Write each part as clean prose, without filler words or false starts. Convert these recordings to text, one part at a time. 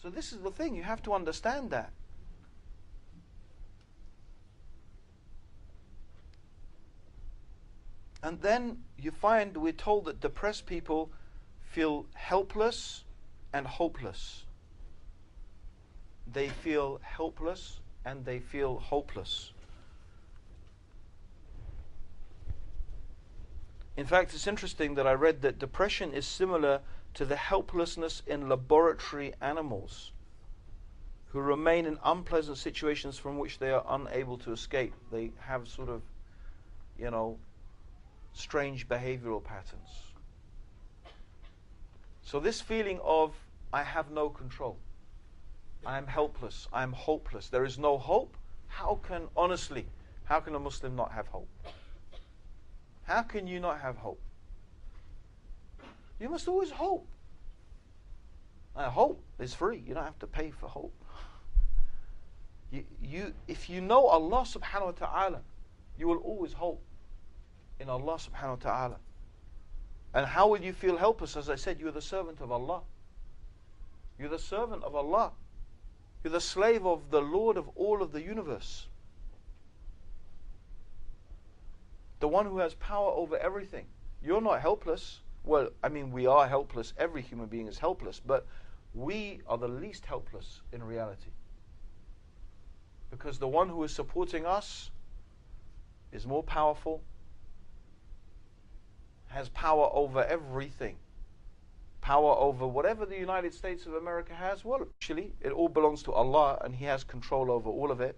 So this is the thing, you have to understand that. And then you find we're told that depressed people feel helpless and hopeless. They feel helpless and they feel hopeless. In fact, it's interesting that I read that depression is similar to the helplessness in laboratory animals who remain in unpleasant situations from which they are unable to escape. They have sort of, strange behavioral patterns. So this feeling of, I have no control, I am helpless, I am hopeless, there is no hope. How can a Muslim not have hope? How can you not have hope? You must always hope. Hope is free. You don't have to pay for hope. If you know Allah subhanahu wa ta'ala, you will always hope in Allah subhanahu wa ta'ala. And how will you feel helpless? As I said, you're the servant of Allah. You're the servant of Allah. You're the slave of the Lord of all of the universe. The one who has power over everything. You're not helpless. Well, we are helpless. Every human being is helpless. But we are the least helpless in reality. Because the one who is supporting us is more powerful, has power over everything. Power over whatever the United States of America has. Well, actually, it all belongs to Allah and He has control over all of it.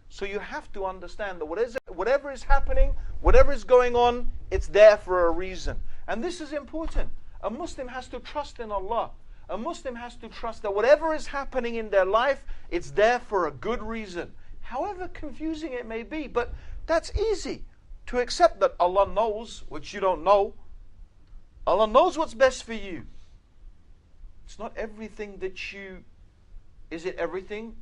So you have to understand that whatever is happening, whatever is going on, it's there for a reason. And this is important. A Muslim has to trust in Allah. A Muslim has to trust that whatever is happening in their life, it's there for a good reason. However confusing it may be, but that's easy. To accept that Allah knows what you don't know. Allah knows what's best for you. It's not everything that is it everything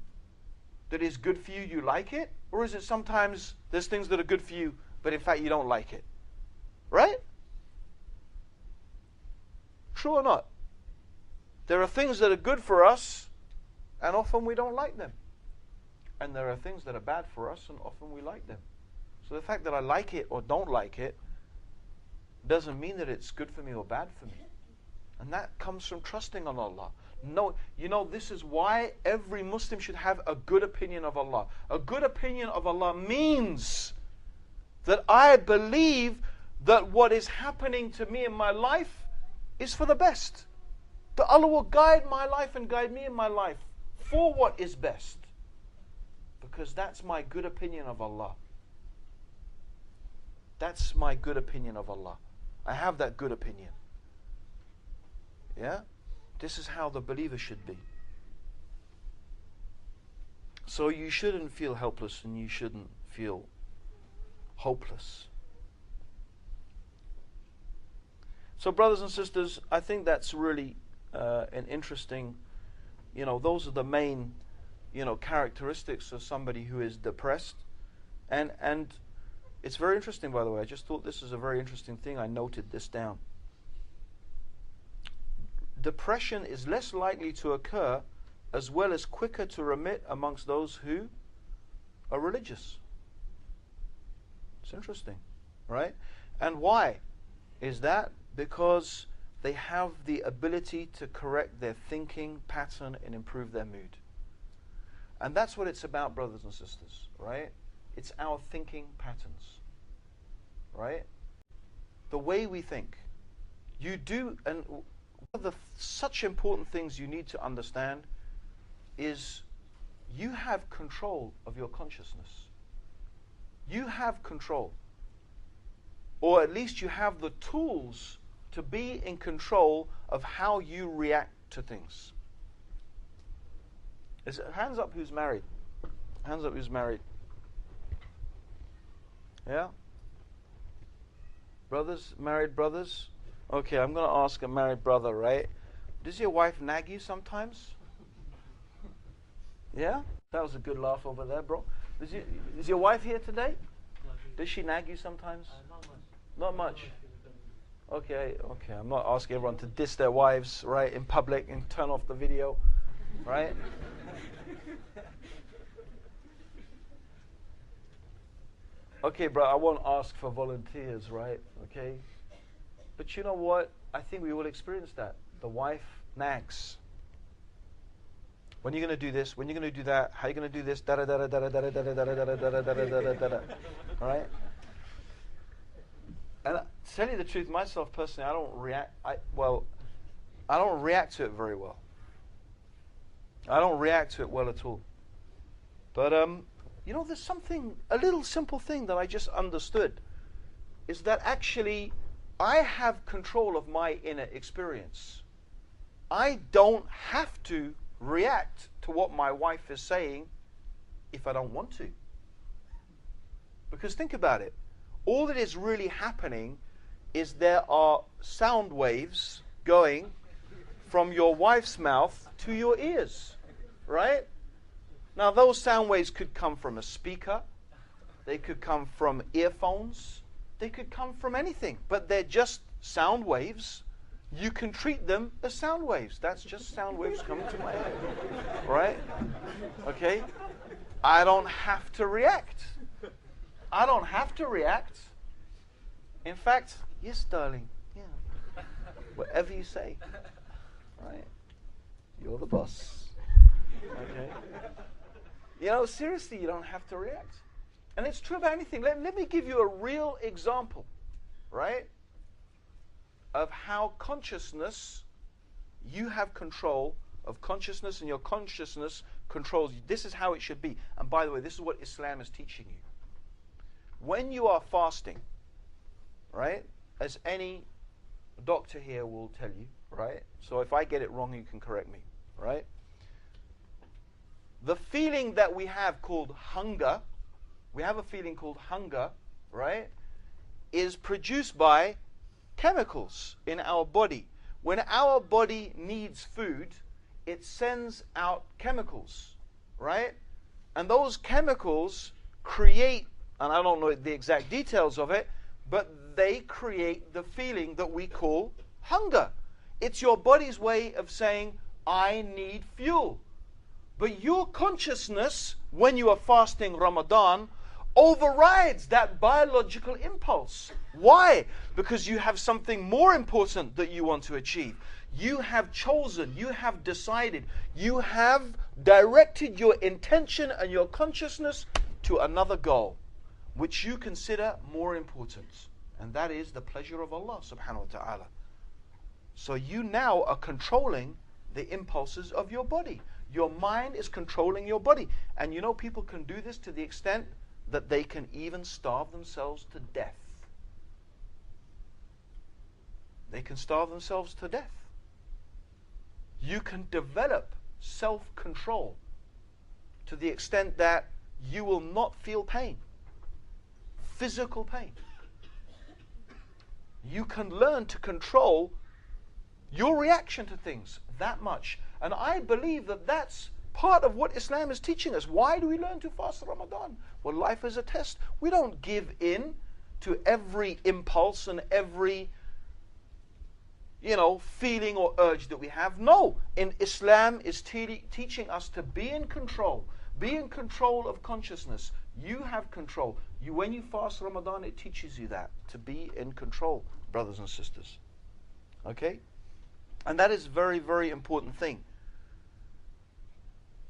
that is good for you, you like it? Or is it sometimes there's things that are good for you, but in fact you don't like it? Right? True or not? There are things that are good for us, and often we don't like them. And there are things that are bad for us, and often we like them. So the fact that I like it or don't like it doesn't mean that it's good for me or bad for me. And that comes from trusting on Allah. No, this is why every Muslim should have a good opinion of Allah. A good opinion of Allah means that I believe that what is happening to me in my life is for the best. That Allah will guide my life and guide me in my life for what is best. Because that's my good opinion of Allah. That's my good opinion of Allah. I have that good opinion. Yeah? This is how the believer should be. So you shouldn't feel helpless and you shouldn't feel hopeless. So brothers and sisters, I think that's really an interesting, those are the main, characteristics of somebody who is depressed. And it's very interesting, by the way. I just thought this was a very interesting thing. I noted this down. Depression is less likely to occur as well as quicker to remit amongst those who are religious. It's interesting, right? And why is that? Because they have the ability to correct their thinking pattern and improve their mood. And that's what it's about, brothers and sisters, right? It's our thinking patterns, right? The way we think. You do, and one of the such important things you need to understand is you have control of your consciousness. You have control. Or at least you have the tools to be in control of how you react to things. Hands up who's married. Hands up who's married. Yeah? Brothers, married brothers? Okay, I'm going to ask a married brother, right? Does your wife nag you sometimes? Yeah? That was a good laugh over there, bro. Is your wife here today? Does she nag you sometimes? Not much. Okay. I'm not asking everyone to diss their wives, right, in public and turn off the video. right? Okay, bro, I won't ask for volunteers, right? Okay? But you know what? I think we all experience that. The wife nags. When are you going to do this? When are you going to do that? How are you going to do this? Da da da da da da da da da da da da da da da da da. Right? And to tell you the truth, myself personally, I don't react. I don't react to it very well. I don't react to it well at all. But you know, there's something, a little simple thing that I just understood, is that actually I have control of my inner experience. I don't have to react to what my wife is saying if I don't want to. Because think about it. All that is really happening is there are sound waves going from your wife's mouth to your ears, right? Now, those sound waves could come from a speaker. They could come from earphones. They could come from anything. But they're just sound waves. You can treat them as sound waves. That's just sound waves coming to my head, right? Okay? I don't have to react. I don't have to react. In fact, yes, darling. Yeah. Whatever you say. Right? You're the boss. Okay? You know, seriously, you don't have to react. And it's true about anything. Let me give you a real example, right, of how consciousness, you have control of consciousness, and your consciousness controls you. This is how it should be. And by the way, this is what Islam is teaching you. When you are fasting, right, as any doctor here will tell you, right, so if I get it wrong, you can correct me, right? The feeling that we have called hunger, we have a feeling called hunger, right, is produced by chemicals in our body. When our body needs food, it sends out chemicals, right? And those chemicals create, and I don't know the exact details of it, but they create the feeling that we call hunger. It's your body's way of saying, I need fuel. But your consciousness, when you are fasting Ramadan, overrides that biological impulse. Why? Because you have something more important that you want to achieve. You have chosen, you have decided, you have directed your intention and your consciousness to another goal, which you consider more important. And that is the pleasure of Allah subhanahu wa ta'ala. So you now are controlling the impulses of your body. Your mind is controlling your body. And you know, people can do this to the extent that they can even starve themselves to death. They can starve themselves to death. You can develop self-control to the extent that you will not feel pain, physical pain. You can learn to control your reaction to things that much. And I believe that that's part of what Islam is teaching us. Why do we learn to fast Ramadan? Well, life is a test. We don't give in to every impulse and every, feeling or urge that we have. No, in Islam is teaching us to be in control. Be in control of consciousness. You have control. When you fast Ramadan, it teaches you that, to be in control, brothers and sisters. Okay? And that is a very, very important thing.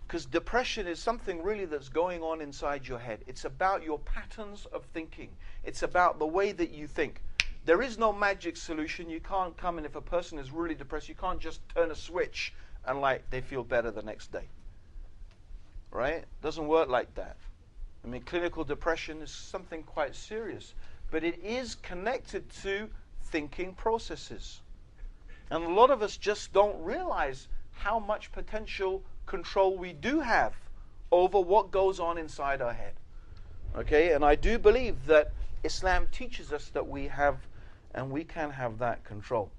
Because depression is something really that's going on inside your head. It's about your patterns of thinking. It's about the way that you think. There is no magic solution. You can't come, and if a person is really depressed, you can't just turn a switch and they feel better the next day. Right? It doesn't work like that. I mean, clinical depression is something quite serious. But it is connected to thinking processes. And a lot of us just don't realize how much potential control we do have over what goes on inside our head. Okay, and I do believe that Islam teaches us that we have and we can have that control.